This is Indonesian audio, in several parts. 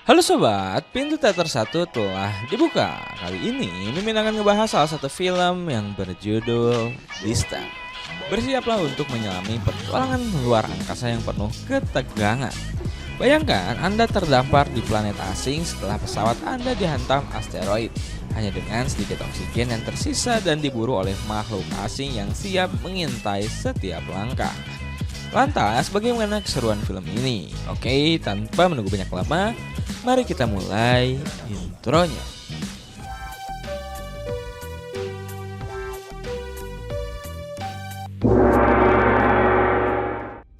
Halo sobat, pintu teater satu telah dibuka. Kali ini Mimin akan ngebahas salah satu film yang berjudul Distant. Bersiaplah untuk menyelami petualangan luar angkasa yang penuh ketegangan. Bayangkan Anda terdampar di planet asing setelah pesawat Anda dihantam asteroid. Hanya dengan sedikit oksigen yang tersisa dan diburu oleh makhluk asing yang siap mengintai setiap langkah. Lantas, bagaimana keseruan film ini? Oke, tanpa menunggu banyak lama, mari kita mulai intronya.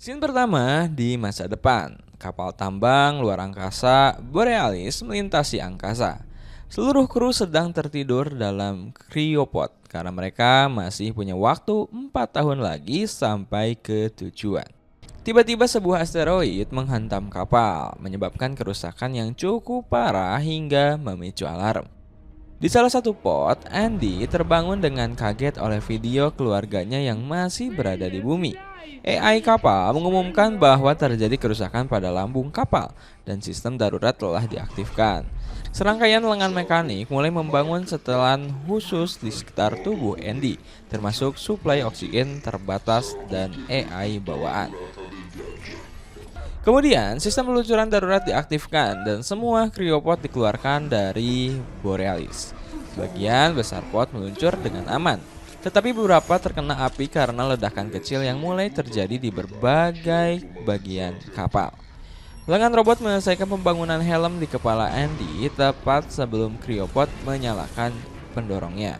Scene pertama di masa depan. Kapal tambang luar angkasa Borealis melintasi angkasa. Seluruh kru sedang tertidur dalam cryopod karena mereka masih punya waktu 4 tahun lagi sampai ke tujuan. Tiba-tiba sebuah asteroid menghantam kapal, menyebabkan kerusakan yang cukup parah hingga memicu alarm. Di salah satu pot, Andy terbangun dengan kaget oleh video keluarganya yang masih berada di bumi. AI kapal mengumumkan bahwa terjadi kerusakan pada lambung kapal dan sistem darurat telah diaktifkan. Serangkaian lengan mekanik mulai membangun setelan khusus di sekitar tubuh Andy, termasuk suplai oksigen terbatas dan AI bawaan. Kemudian, sistem peluncuran darurat diaktifkan dan semua cryopod dikeluarkan dari Borealis. Sebagian besar pot meluncur dengan aman, tetapi beberapa terkena api karena ledakan kecil yang mulai terjadi di berbagai bagian kapal. Lengan robot menyelesaikan pembangunan helm di kepala Andy tepat sebelum cryopod menyalakan pendorongnya.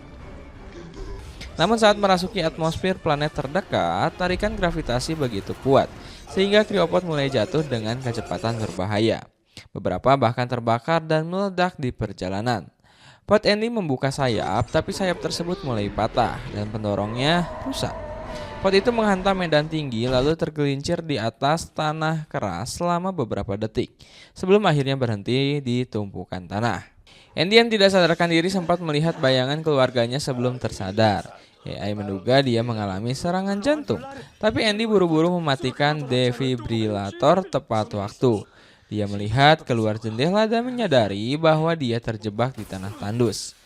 Namun saat merasuki atmosfer planet terdekat, tarikan gravitasi begitu kuat sehingga cryopod mulai jatuh dengan kecepatan berbahaya. Beberapa bahkan terbakar dan meledak di perjalanan. Pod Andy membuka sayap, tapi sayap tersebut mulai patah dan pendorongnya rusak. Pot itu menghantam medan tinggi lalu tergelincir di atas tanah keras selama beberapa detik sebelum akhirnya berhenti di tumpukan tanah. Andy yang tidak sadarkan diri sempat melihat bayangan keluarganya sebelum tersadar. AI menduga dia mengalami serangan jantung, tapi Andy buru-buru mematikan defibrilator tepat waktu. Dia melihat keluar jendela dan menyadari bahwa dia terjebak di tanah tandus.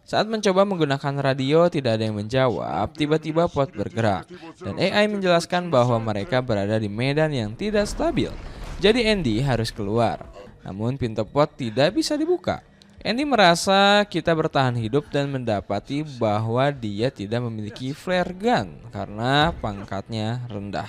Saat mencoba menggunakan radio tidak ada yang menjawab, tiba-tiba pot bergerak dan AI menjelaskan bahwa mereka berada di medan yang tidak stabil. Jadi Andy harus keluar. Namun pintu pot tidak bisa dibuka. Andy merasa kita bertahan hidup dan mendapati bahwa dia tidak memiliki flare gun karena pangkatnya rendah.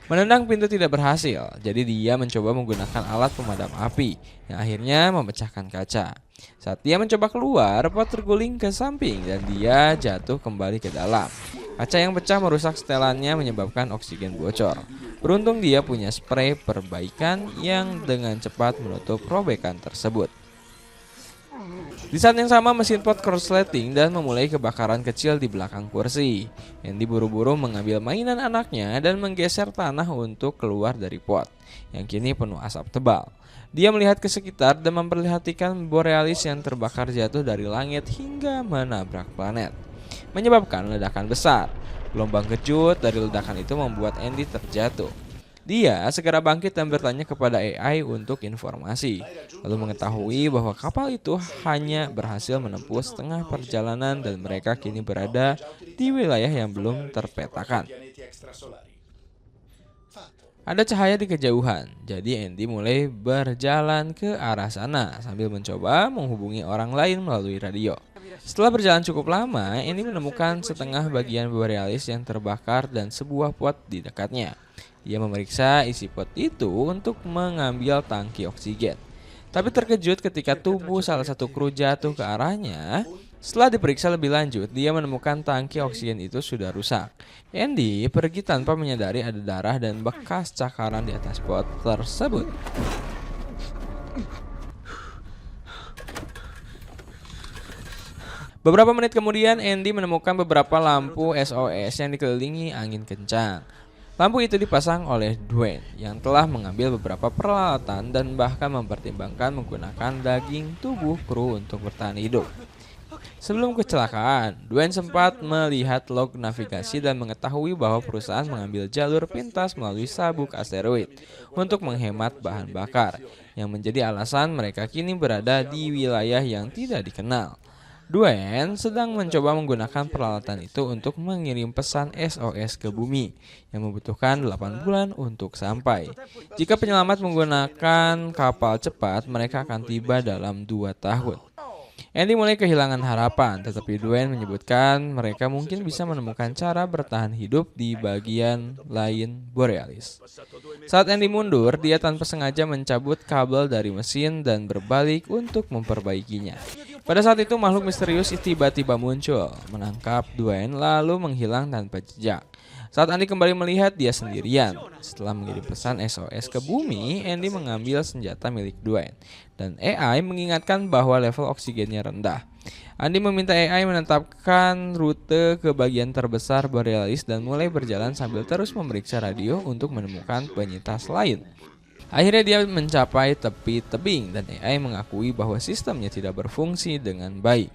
Menendang pintu tidak berhasil, jadi dia mencoba menggunakan alat pemadam api yang akhirnya memecahkan kaca. Saat dia mencoba keluar, pot terguling ke samping dan dia jatuh kembali ke dalam. Kaca yang pecah merusak setelannya menyebabkan oksigen bocor. Beruntung dia punya spray perbaikan yang dengan cepat menutup robekan tersebut. Di saat yang sama mesin pot korsleting dan memulai kebakaran kecil di belakang kursi. Andy buru-buru mengambil mainan anaknya dan menggeser tanah untuk keluar dari pot yang kini penuh asap tebal. Dia melihat ke sekitar dan memperlihatkan Borealis yang terbakar jatuh dari langit hingga menabrak planet, menyebabkan ledakan besar. Gelombang kejut dari ledakan itu membuat Andy terjatuh. Dia segera bangkit dan bertanya kepada AI untuk informasi, lalu mengetahui bahwa kapal itu hanya berhasil menempuh setengah perjalanan dan mereka kini berada di wilayah yang belum terpetakan. Ada cahaya di kejauhan, jadi Andy mulai berjalan ke arah sana sambil mencoba menghubungi orang lain melalui radio. Setelah berjalan cukup lama, Andy menemukan setengah bagian Borealis yang terbakar dan sebuah pot di dekatnya. Dia memeriksa isi pot itu untuk mengambil tangki oksigen. Tapi terkejut ketika tubuh salah satu kru jatuh ke arahnya. Setelah diperiksa lebih lanjut, dia menemukan tangki oksigen itu sudah rusak. Andy pergi tanpa menyadari ada darah dan bekas cakaran di atas pot tersebut. Beberapa menit kemudian, Andy menemukan beberapa lampu SOS yang dikelilingi angin kencang. Lampu itu dipasang oleh Dwayne yang telah mengambil beberapa peralatan dan bahkan mempertimbangkan menggunakan daging tubuh kru untuk bertahan hidup. Sebelum kecelakaan, Dwayne sempat melihat log navigasi dan mengetahui bahwa perusahaan mengambil jalur pintas melalui sabuk asteroid untuk menghemat bahan bakar, yang menjadi alasan mereka kini berada di wilayah yang tidak dikenal. Dwayne sedang mencoba menggunakan peralatan itu untuk mengirim pesan SOS ke bumi yang membutuhkan 8 bulan untuk sampai. Jika penyelamat menggunakan kapal cepat, mereka akan tiba dalam 2 tahun. Andy mulai kehilangan harapan, tetapi Dwayne menyebutkan mereka mungkin bisa menemukan cara bertahan hidup di bagian lain Borealis. Saat Andy mundur, dia tanpa sengaja mencabut kabel dari mesin dan berbalik untuk memperbaikinya. Pada saat itu makhluk misterius tiba-tiba muncul, menangkap Dwayne lalu menghilang tanpa jejak. Saat Andy kembali melihat, dia sendirian. Setelah mengirim pesan SOS ke bumi, Andy mengambil senjata milik Dwayne dan AI mengingatkan bahwa level oksigennya rendah. Andy meminta AI menetapkan rute ke bagian terbesar Borealis dan mulai berjalan sambil terus memeriksa radio untuk menemukan penyintas lain. Akhirnya dia mencapai tepi tebing dan AI mengakui bahwa sistemnya tidak berfungsi dengan baik.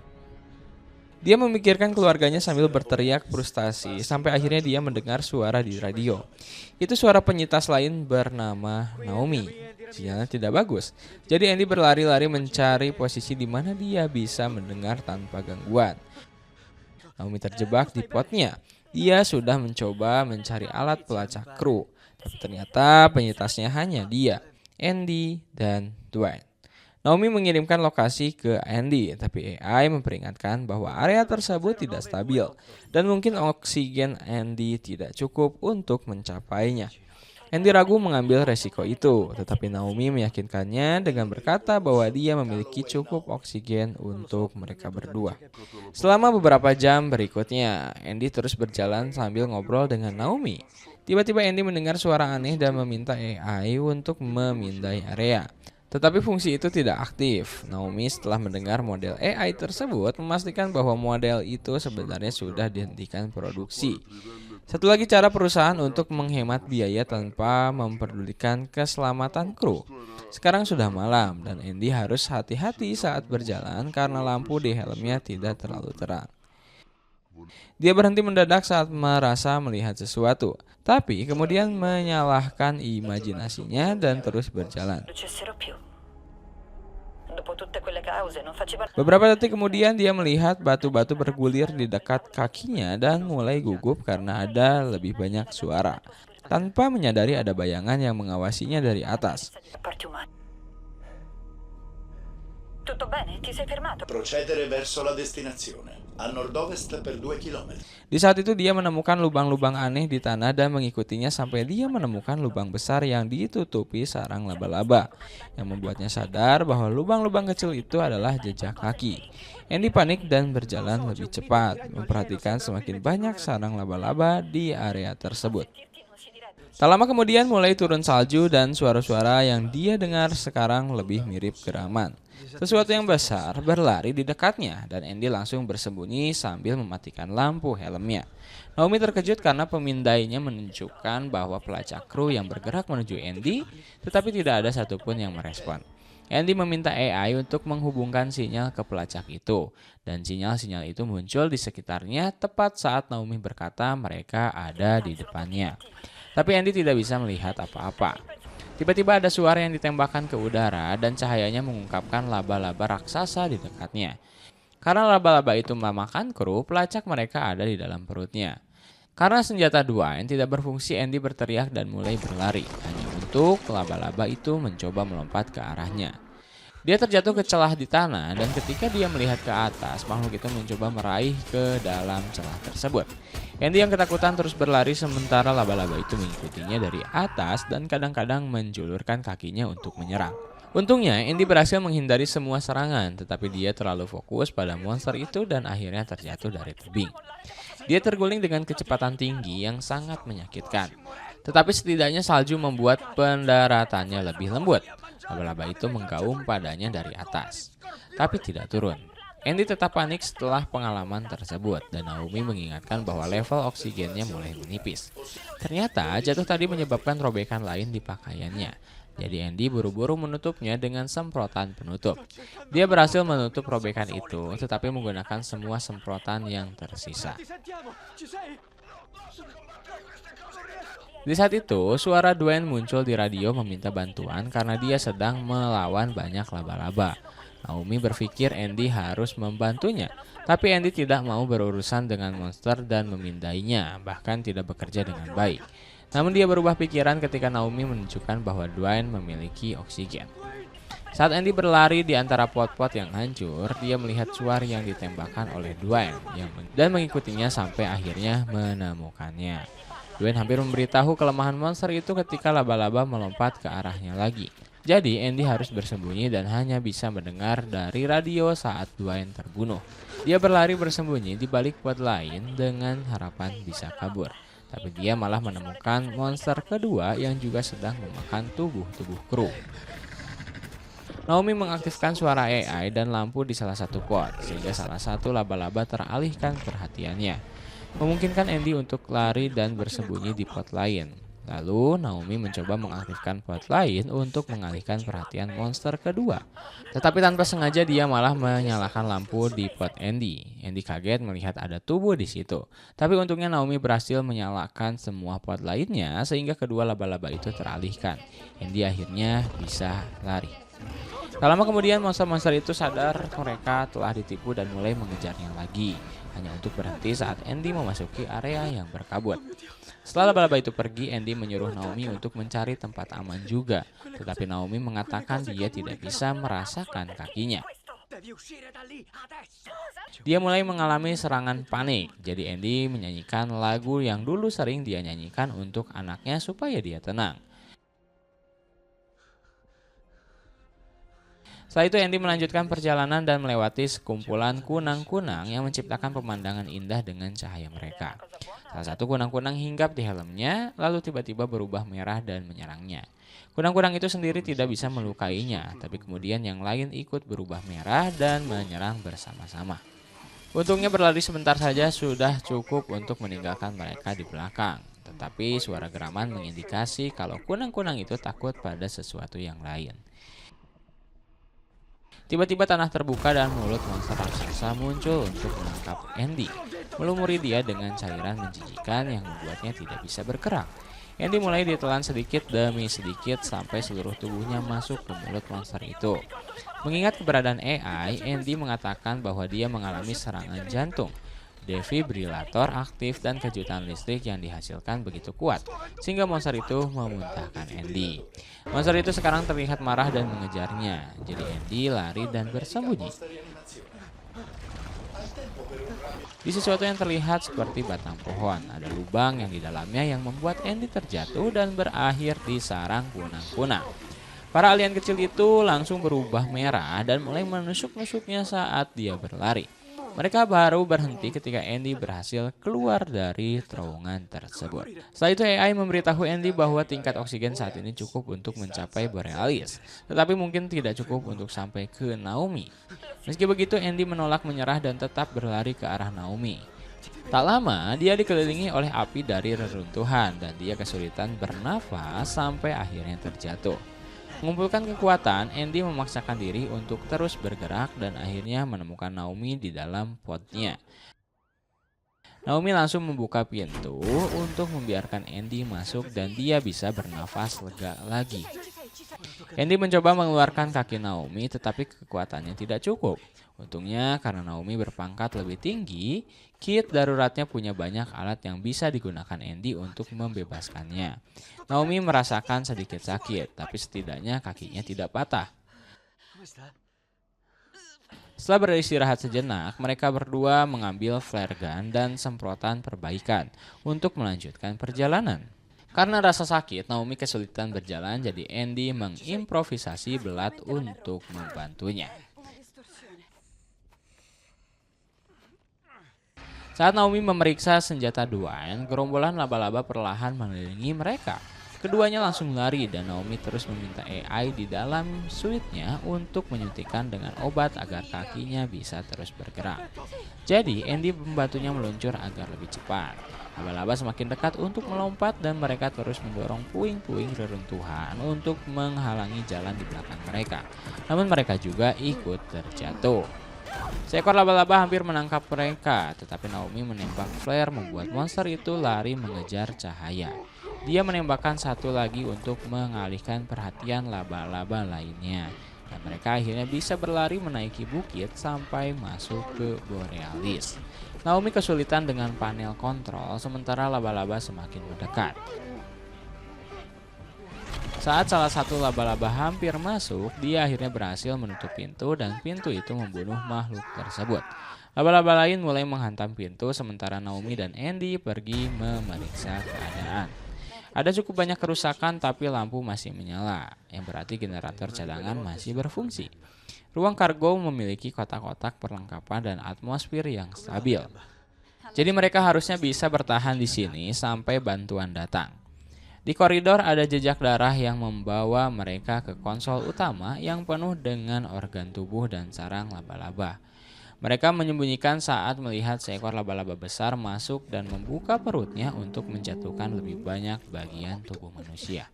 Dia memikirkan keluarganya sambil berteriak frustasi sampai akhirnya dia mendengar suara di radio. Itu suara penyintas lain bernama Naomi. Sinyalnya tidak bagus. Jadi Andy berlari-lari mencari posisi di mana dia bisa mendengar tanpa gangguan. Naomi terjebak di potnya. Dia sudah mencoba mencari alat pelacak kru, tapi ternyata penyintasnya hanya dia, Andy, dan Dwayne. Naomi mengirimkan lokasi ke Andy, tapi AI memperingatkan bahwa area tersebut tidak stabil dan mungkin oksigen Andy tidak cukup untuk mencapainya. Andy ragu mengambil resiko itu, tetapi Naomi meyakinkannya dengan berkata bahwa dia memiliki cukup oksigen untuk mereka berdua. Selama beberapa jam berikutnya, Andy terus berjalan sambil ngobrol dengan Naomi. Tiba-tiba Andy mendengar suara aneh dan meminta AI untuk memindai area. Tetapi fungsi itu tidak aktif. Naomi setelah mendengar model AI tersebut memastikan bahwa model itu sebenarnya sudah dihentikan produksi. Satu lagi cara perusahaan untuk menghemat biaya tanpa memperdulikan keselamatan kru. Sekarang sudah malam dan Andy harus hati-hati saat berjalan karena lampu di helmnya tidak terlalu terang. Dia berhenti mendadak saat merasa melihat sesuatu, tapi kemudian menyalahkan imajinasinya dan terus berjalan. Beberapa detik kemudian dia melihat batu-batu bergulir di dekat kakinya dan mulai gugup karena ada lebih banyak suara. Tanpa menyadari ada bayangan yang mengawasinya dari atas. Procedere verso la destinazione. A nord-ovest per 2 km. Di saat itu dia menemukan lubang-lubang aneh di tanah dan mengikutinya sampai dia menemukan lubang besar yang ditutupi sarang laba-laba, yang membuatnya sadar bahwa lubang-lubang kecil itu adalah jejak kaki. Andy panik dan berjalan lebih cepat, memperhatikan semakin banyak sarang laba-laba di area tersebut. Tak lama kemudian mulai turun salju dan suara-suara yang dia dengar sekarang lebih mirip geraman. Sesuatu yang besar berlari di dekatnya dan Andy langsung bersembunyi sambil mematikan lampu helmnya. Naomi terkejut karena pemindainya menunjukkan bahwa pelacak kru yang bergerak menuju Andy, tetapi tidak ada satupun yang merespon. Andy meminta AI untuk menghubungkan sinyal ke pelacak itu, dan sinyal-sinyal itu muncul di sekitarnya tepat saat Naomi berkata mereka ada di depannya. Tapi Andy tidak bisa melihat apa-apa. Tiba-tiba ada suara yang ditembakkan ke udara dan cahayanya mengungkapkan laba-laba raksasa di dekatnya. Karena laba-laba itu memakan kru, pelacak mereka ada di dalam perutnya. Karena senjata Dwayne tidak berfungsi, Andy berteriak dan mulai berlari, hanya untuk laba-laba itu mencoba melompat ke arahnya. Dia terjatuh ke celah di tanah dan ketika dia melihat ke atas, makhluk itu mencoba meraih ke dalam celah tersebut. Andy yang ketakutan terus berlari sementara laba-laba itu mengikutinya dari atas dan kadang-kadang menjulurkan kakinya untuk menyerang. Untungnya Andy berhasil menghindari semua serangan, tetapi dia terlalu fokus pada monster itu dan akhirnya terjatuh dari tebing. Dia terguling dengan kecepatan tinggi yang sangat menyakitkan. Tetapi setidaknya salju membuat pendaratannya lebih lembut. Laba-laba itu menggaum padanya dari atas, tapi tidak turun. Andy tetap panik setelah pengalaman tersebut dan Naomi mengingatkan bahwa level oksigennya mulai menipis. Ternyata jatuh tadi menyebabkan robekan lain di pakaiannya. Jadi Andy buru-buru menutupnya dengan semprotan penutup. Dia berhasil menutup robekan itu, tetapi menggunakan semua semprotan yang tersisa. Di saat itu, suara Dwayne muncul di radio meminta bantuan karena dia sedang melawan banyak laba-laba. Naomi berpikir Andy harus membantunya, tapi Andy tidak mau berurusan dengan monster dan memindainya, bahkan tidak bekerja dengan baik. Namun dia berubah pikiran ketika Naomi menunjukkan bahwa Dwayne memiliki oksigen. Saat Andy berlari di antara pot-pot yang hancur, dia melihat suar yang ditembakkan oleh Dwayne dan mengikutinya sampai akhirnya menemukannya. Dwayne hampir memberitahu kelemahan monster itu ketika laba-laba melompat ke arahnya lagi. Jadi Andy harus bersembunyi dan hanya bisa mendengar dari radio saat Dwayne terbunuh. Dia berlari bersembunyi di balik pot lain dengan harapan bisa kabur. Tapi dia malah menemukan monster kedua yang juga sedang memakan tubuh-tubuh kru. Naomi mengaktifkan suara AI dan lampu di salah satu pot, sehingga salah satu laba-laba teralihkan perhatiannya, memungkinkan Andy untuk lari dan bersembunyi di pot lain. Lalu Naomi mencoba mengaktifkan pot lain untuk mengalihkan perhatian monster kedua. Tetapi tanpa sengaja dia malah menyalakan lampu di pot Andy. Andy kaget melihat ada tubuh di situ. Tapi untungnya Naomi berhasil menyalakan semua pot lainnya sehingga kedua laba-laba itu teralihkan. Andy akhirnya bisa lari. Tak lama kemudian monster-monster itu sadar mereka telah ditipu dan mulai mengejarnya lagi, hanya untuk berhenti saat Andy memasuki area yang berkabut. Setelah laba-laba itu pergi, Andy menyuruh Naomi untuk mencari tempat aman juga, tetapi Naomi mengatakan dia tidak bisa merasakan kakinya. Dia mulai mengalami serangan panik, jadi Andy menyanyikan lagu yang dulu sering dia nyanyikan untuk anaknya supaya dia tenang. Setelah itu Andy melanjutkan perjalanan dan melewati sekumpulan kunang-kunang yang menciptakan pemandangan indah dengan cahaya mereka. Salah satu kunang-kunang hinggap di helmnya, lalu tiba-tiba berubah merah dan menyerangnya. Kunang-kunang itu sendiri tidak bisa melukainya, tapi kemudian yang lain ikut berubah merah dan menyerang bersama-sama. Untungnya berlari sebentar saja sudah cukup untuk meninggalkan mereka di belakang. Tetapi suara geraman mengindikasi kalau kunang-kunang itu takut pada sesuatu yang lain. Tiba-tiba tanah terbuka dan mulut monster raksasa muncul untuk menangkap Andy, melumuri dia dengan cairan menjijikan yang membuatnya tidak bisa bergerak. Andy mulai ditelan sedikit demi sedikit sampai seluruh tubuhnya masuk ke mulut monster itu. Mengingat keberadaan AI, Andy mengatakan bahwa dia mengalami serangan jantung. Defibrilator aktif dan kejutan listrik yang dihasilkan begitu kuat, sehingga monster itu memuntahkan Andy. Monster itu sekarang terlihat marah dan mengejarnya, jadi Andy lari dan bersembunyi di sesuatu yang terlihat seperti batang pohon. Ada lubang yang di dalamnya yang membuat Andy terjatuh dan berakhir di sarang kunang-kunang. Para alien kecil itu langsung berubah merah dan mulai menusuk-nusuknya saat dia berlari. Mereka baru berhenti ketika Andy berhasil keluar dari terowongan tersebut. Setelah itu AI memberitahu Andy bahwa tingkat oksigen saat ini cukup untuk mencapai Borealis, tetapi mungkin tidak cukup untuk sampai ke Naomi. Meski begitu, Andy menolak menyerah dan tetap berlari ke arah Naomi. Tak lama, dia dikelilingi oleh api dari reruntuhan dan dia kesulitan bernafas sampai akhirnya terjatuh. Mengumpulkan kekuatan, Andy memaksakan diri untuk terus bergerak dan akhirnya menemukan Naomi di dalam potnya. Naomi langsung membuka pintu untuk membiarkan Andy masuk dan dia bisa bernafas lega lagi. Andy mencoba mengeluarkan kaki Naomi tetapi kekuatannya tidak cukup. Untungnya karena Naomi berpangkat lebih tinggi, kit daruratnya punya banyak alat yang bisa digunakan Andy untuk membebaskannya. Naomi merasakan sedikit sakit, tapi setidaknya kakinya tidak patah. Setelah beristirahat sejenak, mereka berdua mengambil flare gun dan semprotan perbaikan untuk melanjutkan perjalanan. Karena rasa sakit, Naomi kesulitan berjalan, jadi Andy mengimprovisasi belat untuk membantunya. Saat Naomi memeriksa senjata Dwayne, gerombolan laba-laba perlahan mengelilingi mereka. Keduanya langsung lari dan Naomi terus meminta AI di dalam suite-nya untuk menyuntikkan dengan obat agar kakinya bisa terus bergerak. Jadi Andy membantunya meluncur agar lebih cepat. Laba-laba semakin dekat untuk melompat dan mereka terus mendorong puing-puing reruntuhan untuk menghalangi jalan di belakang mereka. Namun mereka juga ikut terjatuh. Seekor laba-laba hampir menangkap mereka, tetapi Naomi menembak flare membuat monster itu lari mengejar cahaya. Dia menembakkan satu lagi untuk mengalihkan perhatian laba-laba lainnya. Dan mereka akhirnya bisa berlari menaiki bukit sampai masuk ke Borealis. Naomi kesulitan dengan panel kontrol sementara laba-laba semakin mendekat. Saat salah satu laba-laba hampir masuk, dia akhirnya berhasil menutup pintu dan pintu itu membunuh makhluk tersebut. Laba-laba lain mulai menghantam pintu sementara Naomi dan Andy pergi memeriksa keadaan. Ada cukup banyak kerusakan tapi lampu masih menyala, yang berarti generator cadangan masih berfungsi. Ruang kargo memiliki kotak-kotak perlengkapan dan atmosfer yang stabil. Jadi mereka harusnya bisa bertahan di sini sampai bantuan datang. Di koridor ada jejak darah yang membawa mereka ke konsol utama yang penuh dengan organ tubuh dan sarang laba-laba. Mereka menyembunyikan saat melihat seekor laba-laba besar masuk dan membuka perutnya untuk menjatuhkan lebih banyak bagian tubuh manusia.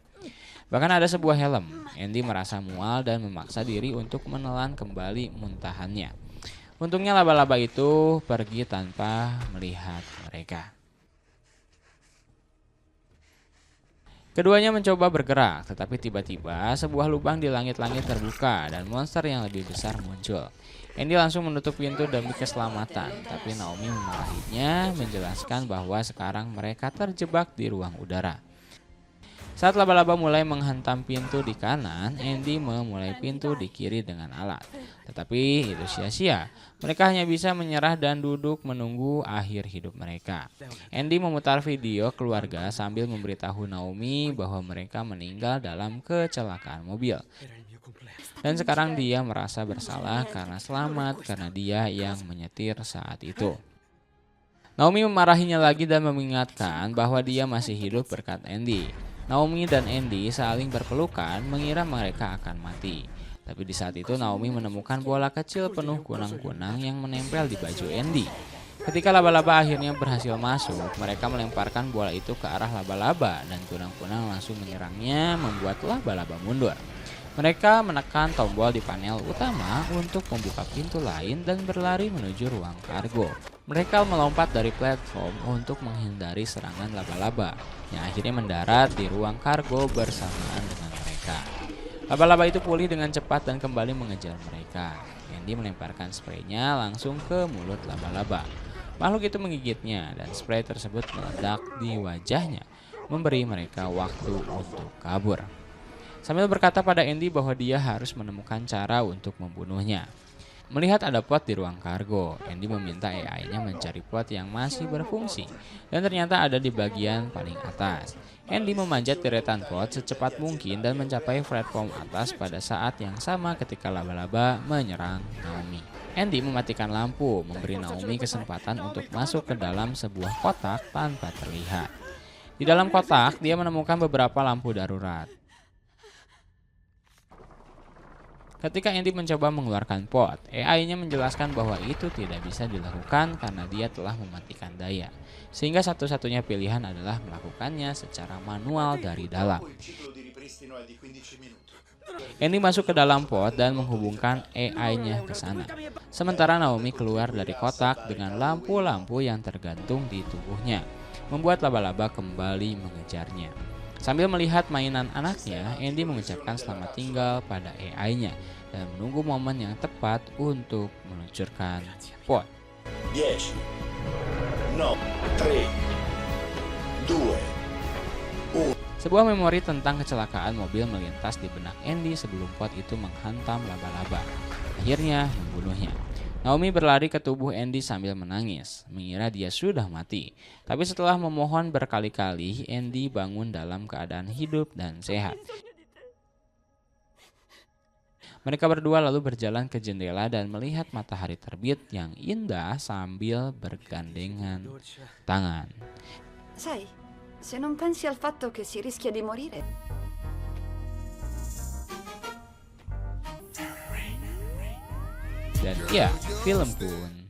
Bahkan ada sebuah helm. Andy merasa mual dan memaksa diri untuk menelan kembali muntahannya. Untungnya laba-laba itu pergi tanpa melihat mereka. Keduanya mencoba bergerak, tetapi tiba-tiba sebuah lubang di langit-langit terbuka dan monster yang lebih besar muncul. Andy langsung menutup pintu demi keselamatan, tapi Naomi memarahinya, menjelaskan bahwa sekarang mereka terjebak di ruang udara. Saat laba-laba mulai menghantam pintu di kanan, Andy memulai pintu di kiri dengan alat. Tetapi itu sia-sia. Mereka hanya bisa menyerah dan duduk menunggu akhir hidup mereka. Andy memutar video keluarga sambil memberitahu Naomi bahwa mereka meninggal dalam kecelakaan mobil. Dan sekarang dia merasa bersalah karena selamat karena dia yang menyetir saat itu. Naomi memarahinya lagi dan mengingatkan bahwa dia masih hidup berkat Andy. Naomi dan Andy saling berpelukan mengira mereka akan mati. Tapi di saat itu Naomi menemukan bola kecil penuh kunang-kunang yang menempel di baju Andy. Ketika laba-laba akhirnya berhasil masuk, mereka melemparkan bola itu ke arah laba-laba dan kunang-kunang langsung menyerangnya membuat laba-laba mundur. Mereka menekan tombol di panel utama untuk membuka pintu lain dan berlari menuju ruang kargo. Mereka melompat dari platform untuk menghindari serangan laba-laba yang akhirnya mendarat di ruang kargo bersamaan dengan mereka. Laba-laba itu pulih dengan cepat dan kembali mengejar mereka. Andy melemparkan spraynya langsung ke mulut laba-laba. Makhluk itu menggigitnya dan spray tersebut meledak di wajahnya, memberi mereka waktu untuk kabur. Sambil berkata pada Andy bahwa dia harus menemukan cara untuk membunuhnya. Melihat ada pot di ruang kargo, Andy meminta AI-nya mencari pot yang masih berfungsi dan ternyata ada di bagian paling atas. Andy memanjat deretan pot secepat mungkin dan mencapai platform atas pada saat yang sama ketika laba-laba menyerang Naomi. Andy mematikan lampu, memberi Naomi kesempatan untuk masuk ke dalam sebuah kotak tanpa terlihat. Di dalam kotak, dia menemukan beberapa lampu darurat. Ketika Andy mencoba mengeluarkan pot, AI-nya menjelaskan bahwa itu tidak bisa dilakukan karena dia telah mematikan daya. Sehingga satu-satunya pilihan adalah melakukannya secara manual dari dalam. Andy masuk ke dalam pot dan menghubungkan AI-nya ke sana. Sementara Naomi keluar dari kotak dengan lampu-lampu yang tergantung di tubuhnya, membuat laba-laba kembali mengejarnya. Sambil melihat mainan anaknya, Andy mengucapkan selamat tinggal pada AI-nya dan menunggu momen yang tepat untuk meluncurkan pot. 10, 9, 3, 2, 1. Sebuah memori tentang kecelakaan mobil melintas di benak Andy sebelum pot itu menghantam laba-laba, akhirnya membunuhnya. Naomi berlari ke tubuh Andy sambil menangis, mengira dia sudah mati. Tapi setelah memohon berkali-kali, Andy bangun dalam keadaan hidup dan sehat. Mereka berdua lalu berjalan ke jendela dan melihat matahari terbit yang indah sambil bergandengan tangan. Se non pensi al fatto che si rischia di morire. Dan ya, film pun